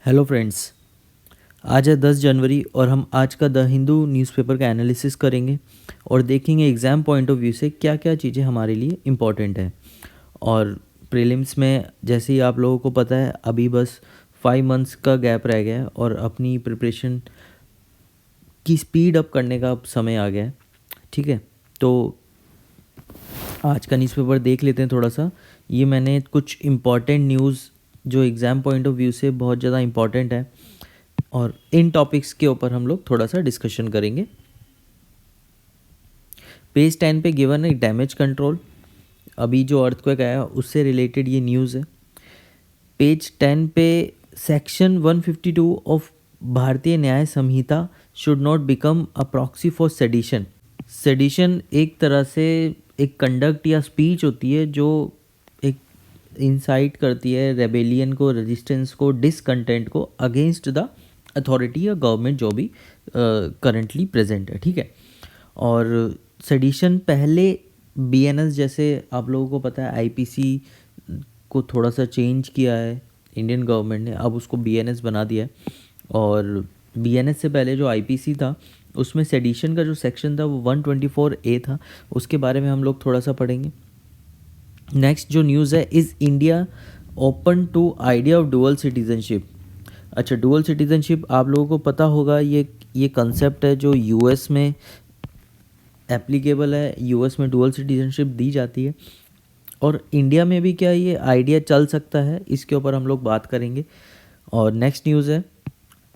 Hello friends. आज है 10 जनवरी और हम आज का द हिंदू न्यूज़पेपर का एनालिसिस करेंगे और देखेंगे एग्ज़ाम पॉइंट ऑफ व्यू से क्या क्या चीज़ें हमारे लिए इम्पॉर्टेंट है। और प्रीलिम्स में जैसे ही आप लोगों को पता है अभी बस 5 मंथ्स का गैप रह गया है और अपनी प्रिपरेशन की स्पीड अप करने का अब समय आ गया है। ठीक है, तो आज का न्यूज़पेपर देख लेते हैं थोड़ा सा। ये मैंने कुछ इम्पॉर्टेंट न्यूज़ जो एग्ज़ाम पॉइंट ऑफ व्यू से बहुत ज़्यादा इम्पॉर्टेंट है और इन टॉपिक्स के ऊपर हम लोग थोड़ा सा डिस्कशन करेंगे। पेज 10 पे गिवन है डैमेज कंट्रोल, अभी जो अर्थक्वेक आया उससे रिलेटेड ये न्यूज़ है। पेज 10 पे section 152 of Bharatiya Nyaya Sanhita should not become a proxy for sedition. Sedition एक तरह से एक कंडक्ट या स्पीच होती है जो एक इंसाइट करती है रेबेलियन को, रेजिस्टेंस को, डिसकंटेंट को अगेंस्ट द अथॉरिटी या गवर्नमेंट जो भी करंटली प्रेजेंट है। ठीक है, और सेडिशन पहले बीएनएस जैसे आप लोगों को पता है आईपीसी को थोड़ा सा चेंज किया है इंडियन गवर्नमेंट ने, अब उसको बीएनएस बना दिया है। और बीएनएस से पहले जो आईपीसी था उसमें सेडिशन का जो सेक्शन था वो 124A था, उसके बारे में हम लोग थोड़ा सा पढ़ेंगे। नेक्स्ट जो न्यूज़ है, is India open to idea of dual citizenship. अच्छा, डुअल सिटीजनशिप आप लोगों को पता होगा, ये कंसेप्ट है जो यूएस में एप्लीकेबल है। यूएस में डुअल सिटीजनशिप दी जाती है और इंडिया में भी क्या ये आइडिया चल सकता है, इसके ऊपर हम लोग बात करेंगे। और नेक्स्ट न्यूज़ है,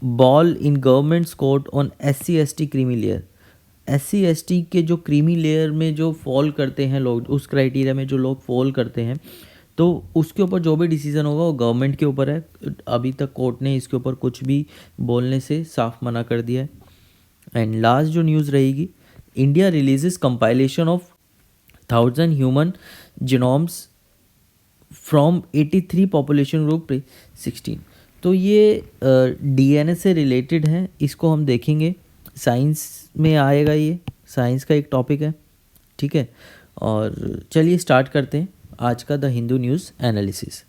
ball in governments court on SC/ST creamy layer. SC/ST के जो क्रीमी लेयर में जो फॉल करते हैं लोग, उस क्राइटेरिया में जो लोग फॉल करते हैं, तो उसके ऊपर जो भी डिसीज़न होगा वो गवर्नमेंट के ऊपर है। अभी तक कोर्ट ने इसके ऊपर कुछ भी बोलने से साफ मना कर दिया है। एंड लास्ट जो न्यूज़ रहेगी, India releases compilation of 1000 human genomes from 83 population group 16। तो ये डीएनए से रिलेटेड है, इसको हम देखेंगे। साइंस में आएगा, ये साइंस का एक टॉपिक है। ठीक है, और चलिए स्टार्ट करते हैं आज का the Hindu news analysis.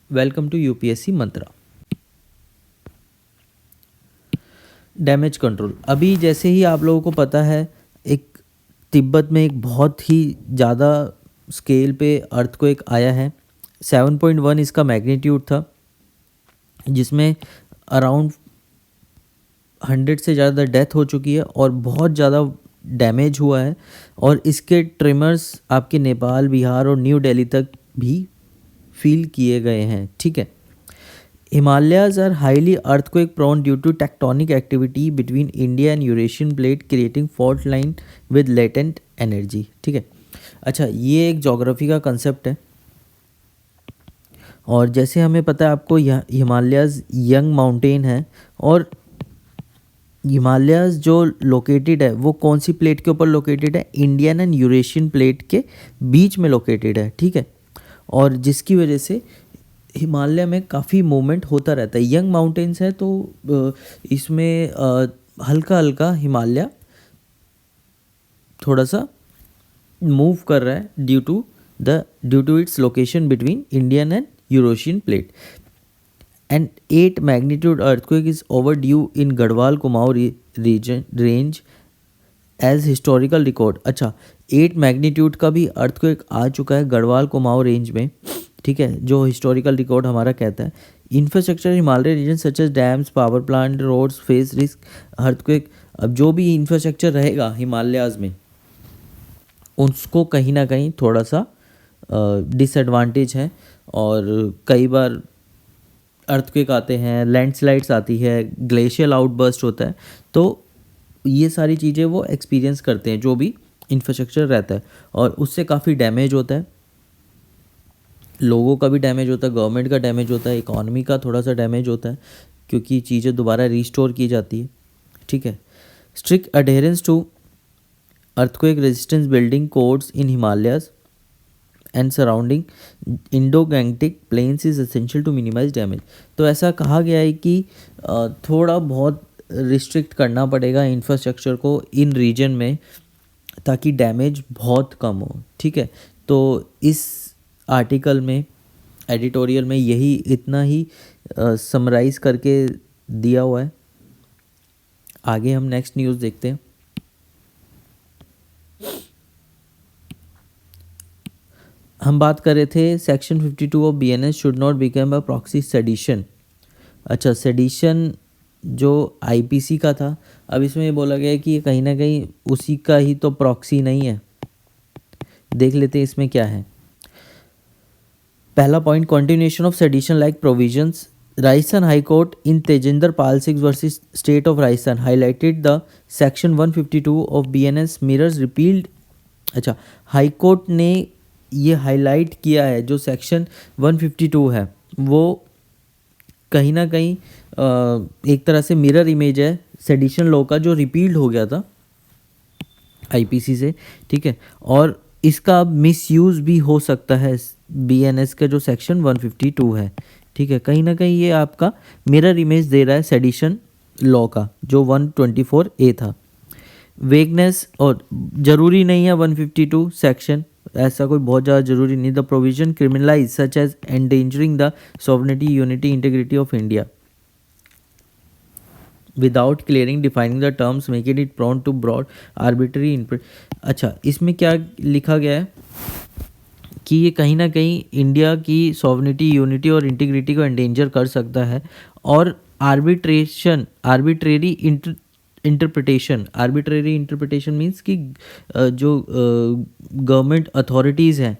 Welcome to UPSC Mantra. Damage control, अभी जैसे ही आप लोगों को पता है एक तिब्बत में एक बहुत ही ज़्यादा स्केल पे अर्थक्वेक आया है। 7.1 इसका मैग्नीट्यूड था, जिसमें अराउंड 100 से ज़्यादा डेथ हो चुकी है और बहुत ज़्यादा डैमेज हुआ है। और इसके ट्रिमर्स आपके नेपाल, बिहार और न्यू दिल्ली तक भी फील किए गए हैं। ठीक है, Himalayas are highly earthquake prone due to tectonic activity between India and Eurasian plate creating fault line with latent energy। ठीक है, अच्छा ये एक जोग्राफी का कंसेप्ट है। और जैसे हमें पता है आपको, हिमालयाज़ यंग माउंटेन है और हिमालयाज़ जो लोकेटेड है वो कौन सी प्लेट के ऊपर लोकेटेड है? इंडियन एंड यूरेशियन प्लेट के बीच में लोकेटेड है। ठीक है, और जिसकी वजह से हिमालय में काफ़ी मूवमेंट होता रहता है। यंग माउंटेन्स है तो इसमें हल्का हल्का हिमालय थोड़ा सा मूव कर रहा है due to its location between Indian and Eurasian plate. And 8 magnitude earthquake is overdue in Garhwal Kumaon region range as historical record. अच्छा, 8 मैग्नीट्यूड का भी अर्थक्वेक आ चुका है गढ़वाल कुमाऊं रेंज में। ठीक है, जो हिस्टोरिकल रिकॉर्ड हमारा कहता है। Infrastructure Himalaya region such as dams, power plant, roads face risk earthquake. अब जो भी इंफ्रास्ट्रक्चर रहेगा हिमालयाज़ में उसको कहीं ना कहीं थोड़ा सा डिसएडवांटेज है। और कई बार अर्थक्वेक आते हैं, लैंडस्लाइड्स आती है, ग्लेशियल आउटबर्स्ट होता है, तो ये सारी चीज़ें वो एक्सपीरियंस करते हैं जो भी इंफ्रास्ट्रक्चर रहता है। और उससे काफ़ी डैमेज होता है, लोगों का भी डैमेज होता है, गवर्नमेंट का डैमेज होता है, इकोनॉमी का थोड़ा सा डैमेज होता है क्योंकि चीज़ें दोबारा रिस्टोर की जाती है। ठीक है, strict adherence to earthquake resistance building codes in Himalayas and surrounding Indo-Gangetic plains is essential to minimise damage. तो ऐसा कहा गया है कि थोड़ा बहुत रिस्ट्रिक्ट करना पड़ेगा इंफ्रास्ट्रक्चर को इन रीजन में ताकि डैमेज बहुत कम हो। ठीक है, तो इस आर्टिकल में एडिटोरियल में यही इतना ही समराइज करके दिया हुआ है। आगे हम नेक्स्ट न्यूज़ देखते हैं। हम बात कर रहे थे section 52 of BNS should not become a proxy sedition. अच्छा, सेडिशन जो आईपीसी का था, अब इसमें ये बोला गया है कि ये कहीं ना कहीं उसी का ही तो प्रॉक्सी नहीं है। देख लेते हैं इसमें क्या है। पहला point, continuation of sedition like provisions. Rajasthan high court in Tejinder Pal Singh versus state of Rajasthan highlighted the section 152 of BNS mirrors repealed. अच्छा, हाई कोर्ट ने ये हाईलाइट किया है जो सेक्शन 152 है वो कहीं ना कहीं एक तरह से मिरर इमेज है सेडिशन लॉ का जो रिपील्ड हो गया था आईपीसी से, ठीक है। और इसका अब मिसयूज़ भी हो सकता है बीएनएस का जो सेक्शन 152 है, ठीक है। कहीं ना कहीं ये आपका मिरर इमेज दे रहा है सेडिशन लॉ का जो 124A था। वेगनेस, और ज़रूरी नहीं है 152 सेक्शन, ऐसा कोई बहुत ज़्यादा ज़रूरी नहीं। The provision criminalise such as endangering the sovereignty, unity, integrity of India without clearing defining the terms making it prone to broad arbitrary. अच्छा, इसमें क्या लिखा गया है कि ये कहीं ना कहीं इंडिया की सॉवरेनिटी, यूनिटी और इंटीग्रिटी को एंडेंजर कर सकता है। और आर्बिट्रेरी इंटरप्रिटेशन मीन्स कि जो गवर्नमेंट अथॉरिटीज़ हैं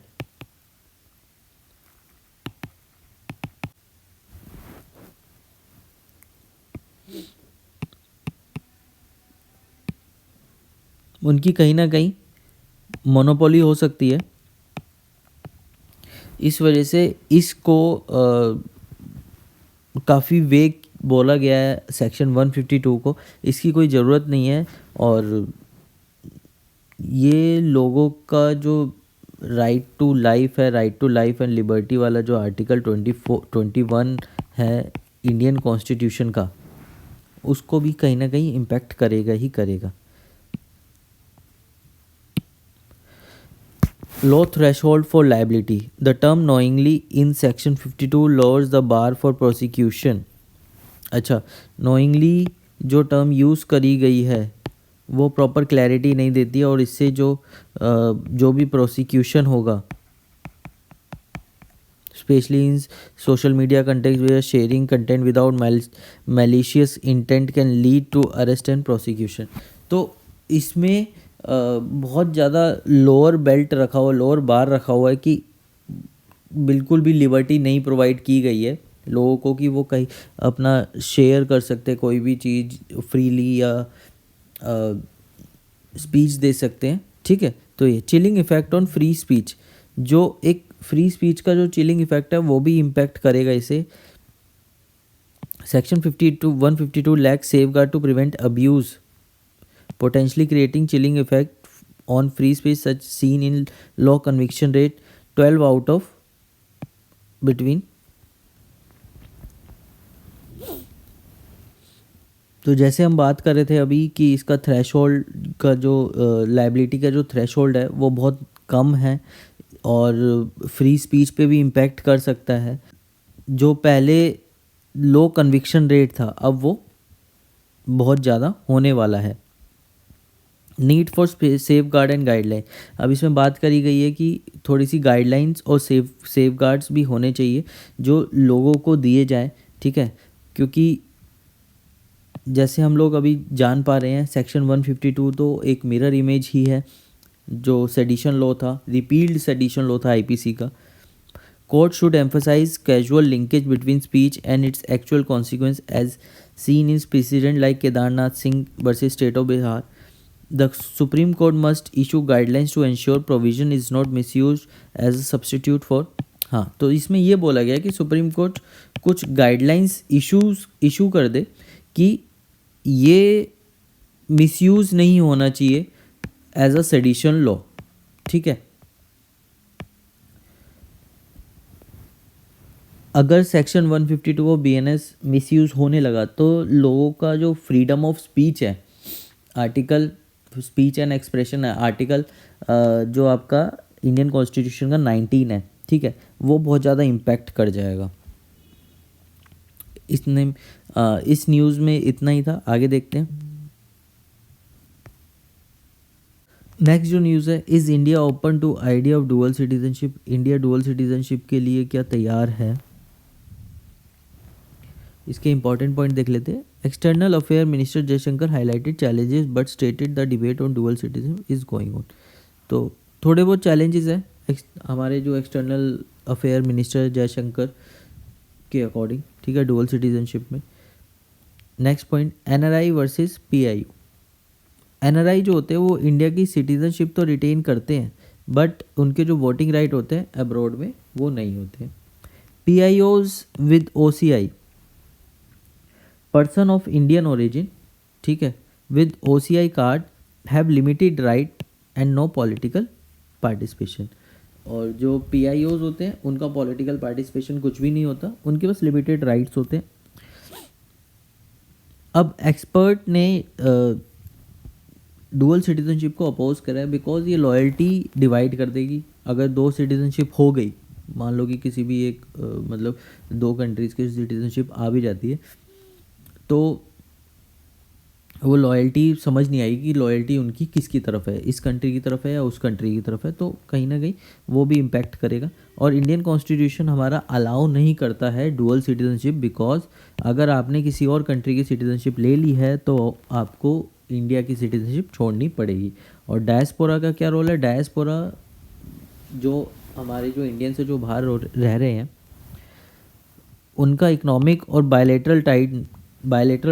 उनकी कहीं ना कहीं मोनोपोली हो सकती है। इस वजह से इसको काफ़ी वेग बोला गया है सेक्शन 152 को, इसकी कोई ज़रूरत नहीं है। और ये लोगों का जो राइट टू लाइफ है, right to life and liberty वाला जो आर्टिकल 21 है इंडियन कॉन्स्टिट्यूशन का, उसको भी कहीं ना कहीं इम्पैक्ट करेगा ही करेगा। Low threshold for liability. The term knowingly in section 52 lowers the bar for prosecution. अच्छा, knowingly जो टर्म यूज़ करी गई है वो प्रॉपर क्लैरिटी नहीं देती है और इससे जो भी प्रोसिक्यूशन होगा specially in social media context where sharing content without malicious intent can lead to arrest and prosecution. तो इसमें बहुत ज़्यादा लोअर बार रखा हुआ है कि बिल्कुल भी लिबर्टी नहीं प्रोवाइड की गई है लोगों को कि वो कहीं अपना शेयर कर सकते कोई भी चीज़ फ्रीली या स्पीच दे सकते हैं, ठीक है। तो ये chilling effect on free speech, जो एक फ्री स्पीच का जो चिलिंग इफेक्ट है वो भी इम्पैक्ट करेगा इसे। Section 152 lacks safeguard to prevent abuse potentially creating chilling effect on free speech such seen in low conviction rate 12 out of between। तो जैसे हम बात कर रहे थे अभी कि इसका थ्रेशोल्ड का जो लाइबिलिटी का जो थ्रेशोल्ड है वो बहुत कम है और फ्री स्पीच पे भी इम्पैक्ट कर सकता है। जो पहले लो कन्विक्शन रेट था अब वो बहुत ज़्यादा होने वाला है। Need for safe guard and guideline, अब इसमें बात करी गई है कि थोड़ी सी गाइडलाइंस और सेफ गार्ड्स भी होने चाहिए जो लोगों को दिए जाए, ठीक है। क्योंकि जैसे हम लोग अभी जान पा रहे हैं सेक्शन 152 तो एक मिरर इमेज ही है जो सेडिशन लॉ था, रिपील्ड सेडिशन लॉ था आईपीसी का। Court should emphasise causal linkage between speech and its actual consequence as seen in precedent like Kedarnath Singh versus state of Bihar. The Supreme Court must issue guidelines to ensure provision is not misused as a substitute for। हाँ, तो इसमें ये बोला गया कि supreme court कुछ guidelines issue कर दे कि ये मिसयूज़ नहीं होना चाहिए एज अ सेडिशन लॉ, ठीक है। अगर सेक्शन 152 ऑफ बीएनएस मिसयूज़ होने लगा तो लोगों का जो फ्रीडम ऑफ स्पीच है, आर्टिकल स्पीच एंड एक्सप्रेशन है, आर्टिकल जो आपका इंडियन कॉन्स्टिट्यूशन का 19 है, ठीक है, वो बहुत ज़्यादा इम्पैक्ट कर जाएगा। इस न्यूज़ में इतना ही था, आगे देखते हैं। नेक्स्ट जो न्यूज़ है, is India open to idea of dual citizenship. India dual citizenship के लिए क्या तैयार है? इसके इंपॉर्टेंट पॉइंट देख लेते हैं। External affair minister Jaishankar highlighted challenges but stated the debate on dual citizenship is going on. तो थोड़े बहुत चैलेंजेस हैं हमारे जो एक्सटर्नल अफेयर मिनिस्टर जयशंकर के अकॉर्डिंग, ठीक है, डुअल सिटीजनशिप में। Next point, NRI versus PIO. NRI जो होते हैं वो इंडिया की सिटीजनशिप तो रिटेन करते हैं, बट उनके जो वोटिंग राइट होते हैं अब्रॉड में वो नहीं होते। PIOs with OCI, person of Indian origin, ठीक है, with OCI card have limited right and no political participation. और जो पीआईओज होते हैं उनका पॉलिटिकल पार्टिसिपेशन कुछ भी नहीं होता, उनके पास लिमिटेड राइट्स होते हैं। अब एक्सपर्ट ने डुअल सिटीजनशिप को अपोज करा है बिकॉज ये लॉयल्टी डिवाइड कर देगी। अगर दो सिटीजनशिप हो गई, मान लो कि किसी भी एक मतलब दो कंट्रीज़ की सिटीजनशिप आ भी जाती है, तो वो लॉयल्टी समझ नहीं आएगी कि लॉयल्टी उनकी किसकी तरफ है, इस कंट्री की तरफ है या उस कंट्री की तरफ है, तो कहीं ना कहीं वो भी इम्पैक्ट करेगा। और इंडियन कॉन्स्टिट्यूशन हमारा अलाउ नहीं करता है डुअल सिटीजनशिप, बिकॉज अगर आपने किसी और कंट्री की सिटीजनशिप ले ली है तो आपको इंडिया की सिटीजनशिप छोड़नी पड़ेगी। और डायस्पोरा का क्या रोल है? डायस्पोरा जो हमारे जो इंडियन से जो बाहर रह रहे हैं उनका इकोनॉमिक और बायलेटरल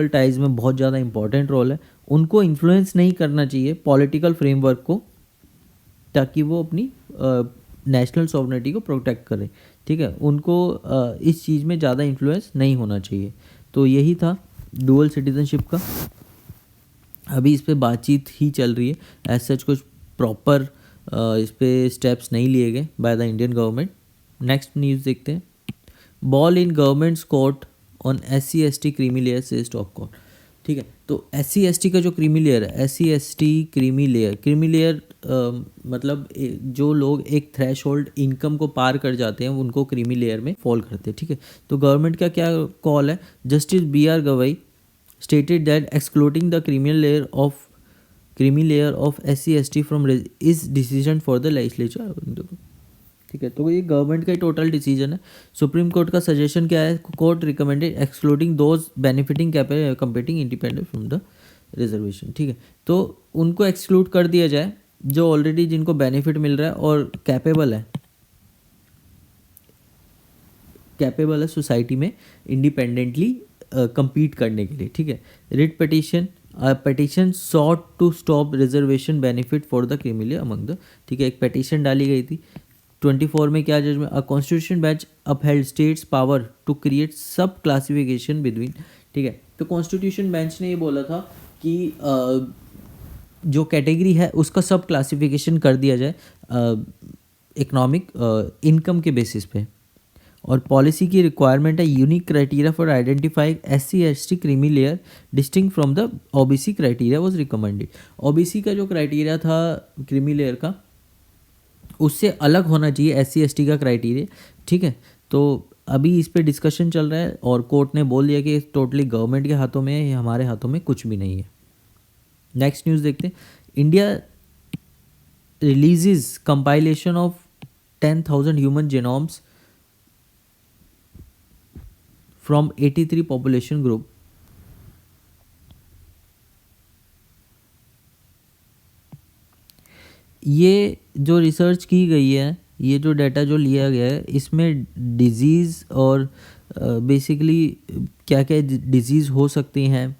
टाइज में बहुत ज़्यादा इंपॉर्टेंट रोल है। उनको इन्फ्लुएंस नहीं करना चाहिए पॉलिटिकल फ्रेमवर्क को, ताकि वो अपनी नेशनल सॉवरेनिटी को प्रोटेक्ट करें, ठीक है। उनको इस चीज़ में ज़्यादा इन्फ्लुएंस नहीं होना चाहिए। तो यही था डुअल सिटीजनशिप का। अभी इस पर बातचीत ही चल रही है, एज सच कुछ प्रॉपर इस पर स्टेप्स नहीं लिए गए by the Indian government. Next news देखते हैं। Ball in governments court on SC/ST creamy layer से स्टॉप कोर्ट, ठीक है। तो SC/ST का जो क्रीमी लेयर है, SC/ST क्रीमी लेयर मतलब जो लोग एक थ्रेशोल्ड इनकम को पार कर जाते हैं उनको क्रीमी लेयर में फॉल करते हैं, ठीक है। तो गवर्नमेंट का क्या कॉल है? Justice BR Gavai stated that excluding the creamy layer of SC/ST from is decision for the legislature, ठीक है। तो ये गवर्नमेंट का ही टोटल डिसीजन है। सुप्रीम कोर्ट का सजेशन क्या है? Court recommended excluding those benefiting competing independent from the reservation, ठीक है। तो उनको एक्सक्लूड कर दिया जाए जो ऑलरेडी जिनको बेनिफिट मिल रहा है और कैपेबल है सोसाइटी में इंडिपेंडेंटली compete करने के लिए, ठीक है। Writ petition sought to stop reservation benefit for the criminal among the, ठीक है, एक petition डाली गई थी 24 में। क्या judgement? A constitution bench upheld states power to create subclassification between, ठीक है। तो कॉन्स्टिट्यूशन बेंच ने ये बोला था कि जो कैटेगरी है उसका सब क्लासिफिकेशन कर दिया जाए इकोनॉमिक इनकम के बेसिस पे। और पॉलिसी की रिक्वायरमेंट है unique criteria for identifying SC/ST creamy layer distinct from the OBC criteria was recommended. OBC का जो क्राइटेरिया था क्रीमी लेयर का, उससे अलग होना चाहिए SC/ST का क्राइटेरिया, ठीक है। तो अभी इस पे डिस्कशन चल रहा है और कोर्ट ने बोल दिया कि टोटली गवर्नमेंट के हाथों में है, हमारे हाथों में कुछ भी नहीं है। नेक्स्ट न्यूज़ देखते हैं। India releases compilation of 10,000 human genomes from 83 population group. ये जो रिसर्च की गई है, ये जो डाटा जो लिया गया है, इसमें डिजीज़ और बेसिकली क्या क्या डिजीज़ हो सकती हैं,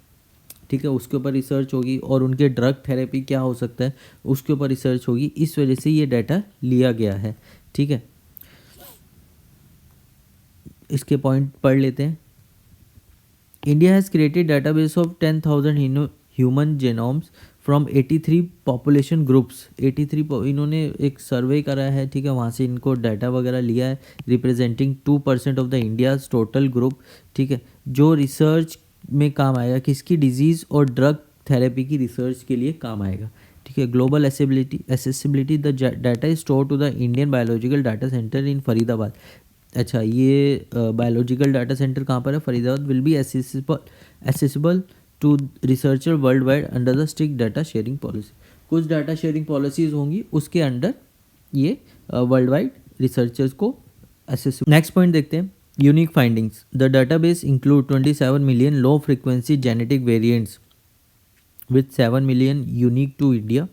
ठीक है, उसके ऊपर रिसर्च होगी। और उनके ड्रग थेरेपी क्या हो सकता है उसके ऊपर रिसर्च होगी। इस वजह से ये डाटा लिया गया है, ठीक है। इसके पॉइंट पढ़ लेते हैं। India has created database of 10,000 human genomes from 83 population groups. 83 इन्होंने एक सर्वे करा है, ठीक है, वहाँ से इनको डाटा वगैरह लिया है, representing 2% of the India's total group, ठीक है। जो रिसर्च में काम आएगा, किसकी? डिजीज़ और ड्रग थेरेपी की रिसर्च के लिए काम आएगा, ठीक है। ठीक है। Global accessibility the data is store to the Indian biological data centre in Faridabad. अच्छा, ये बायोलॉजिकल डाटा सेंटर कहाँ पर है? Faridabad. Will be accessible to researcher worldwide under the strict data sharing policy. कुछ डाटा शेयरिंग पॉलिसीज़ होंगी, उसके under ये worldwide researchers को एसेसिबल। नेक्स्ट पॉइंट देखते हैं, unique findings. The database include 27 million low frequency genetic variants with 7 million unique to India,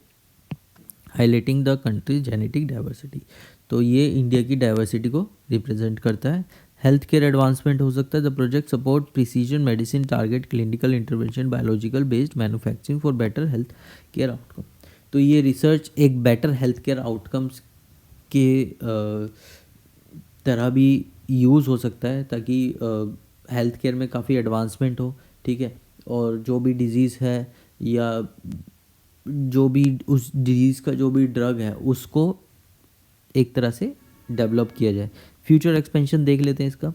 highlighting the country's genetic diversity। तो ये India की diversity को रिप्रेजेंट करता है। हेल्थ केयर एडवांसमेंट हो सकता है। The project support precision medicine target clinical intervention biological based manufacturing for better health care outcome. तो ये रिसर्च एक बेटर हेल्थ केयर आउटकम्स के तरह भी यूज़ हो सकता है, ताकि हेल्थ केयर में काफ़ी एडवांसमेंट हो, ठीक है। और जो भी डिज़ीज़ है या जो भी उस डिजीज़ का जो भी ड्रग है उसको एक तरह से डेवलप किया जाए। फ्यूचर एक्सपेंशन देख लेते हैं इसका।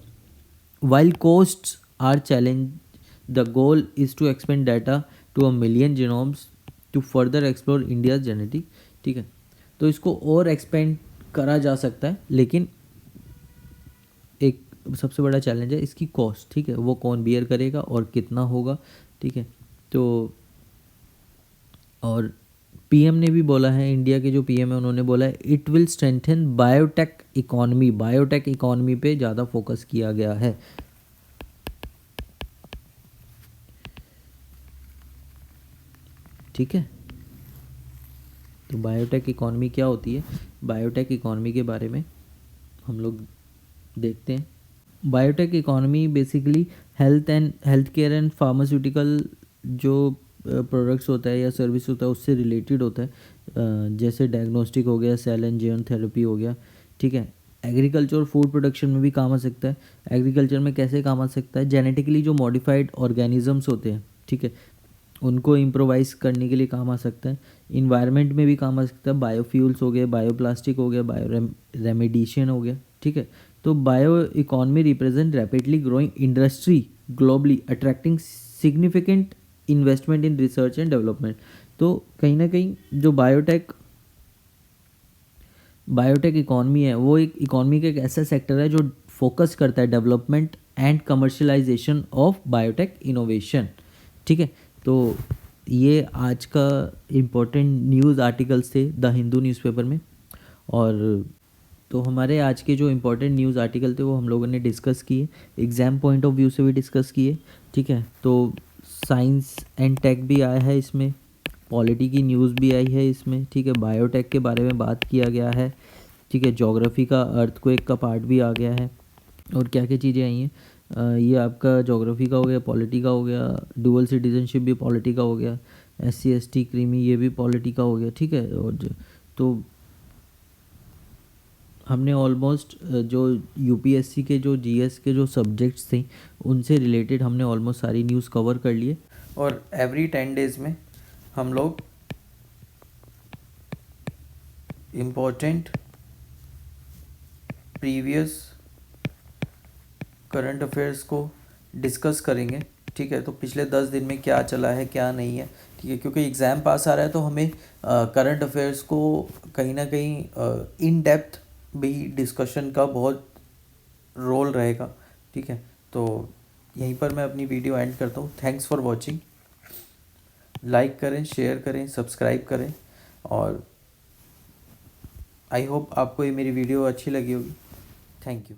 While costs are challenge, the goal is to expand data to 1 million genomes to further explore India genetic, ठीक है। तो इसको और एक्सपेंड करा जा सकता है, लेकिन एक सबसे बड़ा चैलेंज है इसकी कॉस्ट, ठीक है। वो कौन बियर करेगा और कितना होगा, ठीक है। तो और पीएम ने भी बोला है, इंडिया के जो पीएम है उन्होंने बोला है it will strengthen biotech economy. Biotech economy पे ज़्यादा फोकस किया गया है, ठीक है। तो बायोटेक इकोनॉमी क्या होती है? बायोटेक इकोनॉमी के बारे में हम लोग देखते हैं। Biotech economy basically health care and pharmaceutical जो प्रोडक्ट्स होता है या सर्विस होता है उससे रिलेटेड होता है। जैसे डायग्नोस्टिक हो गया, सेल एंड जीन थेरेपी हो गया, ठीक है। एग्रीकल्चर और फूड प्रोडक्शन में भी काम आ सकता है। एग्रीकल्चर में कैसे काम आ सकता है? जेनेटिकली जो मॉडिफाइड ऑर्गेनिजम्स होते हैं, ठीक है, उनको इम्प्रोवाइज़ करने के लिए काम आ सकता है। इन्वायरमेंट में भी काम आ सकता है। बायोफ्यूल्स हो गए, बायोप्लास्टिक हो गया, बायो रेमेडिएशन हो गया, ठीक है। तो bio economy represent rapidly growing industry globally attracting significant investment in research and development. तो कहीं ना कहीं जो बायोटेक इकोनॉमी है वो एक इकोनॉमी का एक ऐसा सेक्टर है जो फोकस करता है development and commercialisation of biotech innovation, ठीक है। तो ये आज का इम्पोर्टेंट न्यूज़ आर्टिकल्स थे द हिंदू न्यूज़पेपर में। और तो हमारे आज के जो इम्पोर्टेंट न्यूज़ आर्टिकल थे वो हम लोगों ने डिस्कस किए, एग्ज़ाम पॉइंट ऑफ व्यू से भी डिस्कस किए, ठीक है। तो साइंस एंड टेक भी आया है इसमें, पॉलिटी की न्यूज़ भी आई है इसमें, ठीक है। बायोटेक के बारे में बात किया गया है, ठीक है। ज्योग्राफी का अर्थक्वेक का पार्ट भी आ गया है। और क्या क्या चीज़ें आई हैं, ये आपका ज्योग्राफी का हो गया, पॉलिटी का हो गया, डुअल सिटीजनशिप भी पॉलिटी का हो गया, SC ST क्रीमी ये भी पॉलिटी का हो गया, ठीक है। और तो हमने ऑलमोस्ट जो UPSC के जो GS के जो सब्जेक्ट्स थे उनसे रिलेटेड हमने ऑलमोस्ट सारी न्यूज़ कवर कर लिए। और एवरी 10 डेज़ में हम लोग इम्पोर्टेंट प्रीवियस करंट अफेयर्स को डिस्कस करेंगे, ठीक है। तो पिछले 10 दिन में क्या चला है क्या नहीं है, ठीक है। क्योंकि एग्ज़ाम पास आ रहा है तो हमें करंट अफेयर्स को कहीं ना कहीं इन डेप्थ भी डिस्कशन का बहुत रोल रहेगा, ठीक है। तो यहीं पर मैं अपनी वीडियो एंड करता हूँ। Thanks for watching. लाइक करें, शेयर करें, सब्सक्राइब करें, और आई होप आपको ये मेरी वीडियो अच्छी लगी होगी। Thank you.